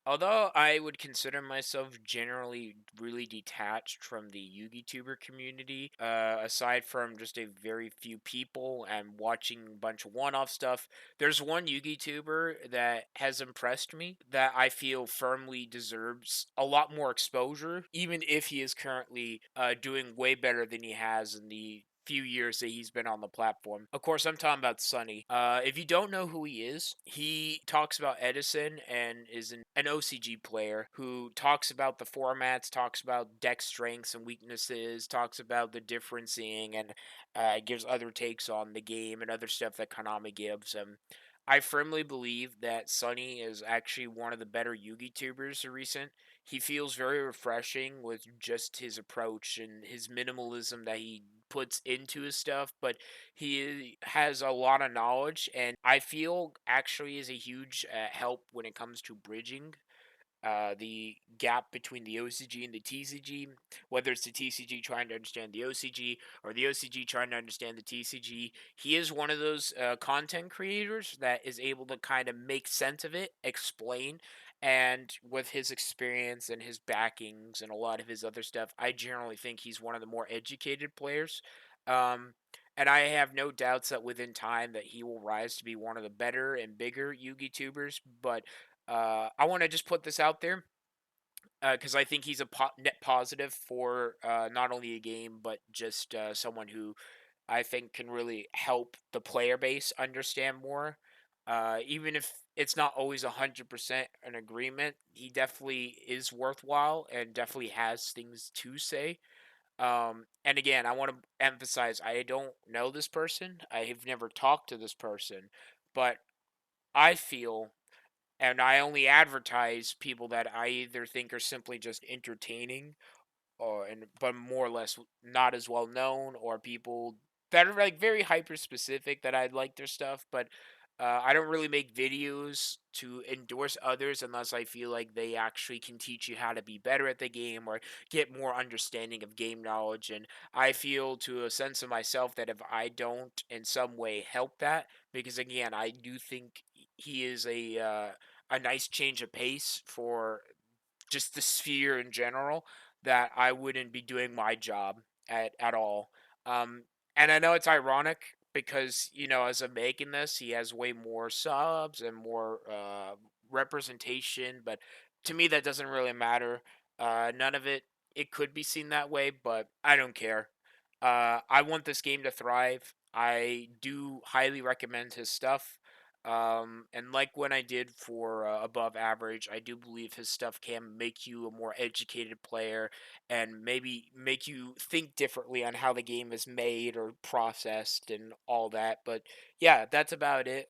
Although I would consider myself generally really detached from the YouTuber community, aside from just a very few people and watching a bunch of one-off stuff, there's one YouTuber that has impressed me that I feel firmly deserves a lot more exposure, even if he is currently doing way better than he has in the few years that he's been on the platform. Of course, I'm talking about Sunny. If you don't know who he is, he talks about Edison and is an OCG player who talks about the formats, talks about deck strengths and weaknesses, talks about the differencing, and gives other takes on the game and other stuff that Konami gives him. I firmly believe that Sunny is actually one of the better Yugi tubers of recent. He feels very refreshing with just his approach and his minimalism that he puts into his stuff, but he has a lot of knowledge, and I feel actually is a huge help when it comes to bridging the gap between the OCG and the TCG, whether it's the TCG trying to understand the OCG or the OCG trying to understand the TCG. He is one of those content creators that is able to kind of make sense of it, explain, and with his experience and his backings and a lot of his other stuff, I generally think he's one of the more educated players. Um, and I have no doubts that within time that he will rise to be one of the better and bigger Yugi tubers. But I want to just put this out there because I think he's a net positive for not only a game but just someone who I think can really help the player base understand more. Even if it's not always 100% an agreement, he definitely is worthwhile and definitely has things to say. And again, I want to emphasize I don't know this person. I have never talked to this person, but I feel and I only advertise people that I either think are simply just entertaining or and but more or less not as well known or people that are like very hyper specific that I like their stuff, but I don't really make videos to endorse others unless I feel like they actually can teach you how to be better at the game or get more understanding of game knowledge. And I feel to a sense of myself that if I don't in some way help that, because again, I do think he is a nice change of pace for just the sphere in general that I wouldn't be doing my job at all. Um, and I know it's ironic because as I'm making this, he has way more subs and more representation, but to me that doesn't really matter. None of it. It could be seen that way, but I don't care. I want this game to thrive. I do highly recommend his stuff. And like when I did for Above Average, I do believe his stuff can make you a more educated player and maybe make you think differently on how the game is made or processed and all that. But yeah, that's about it.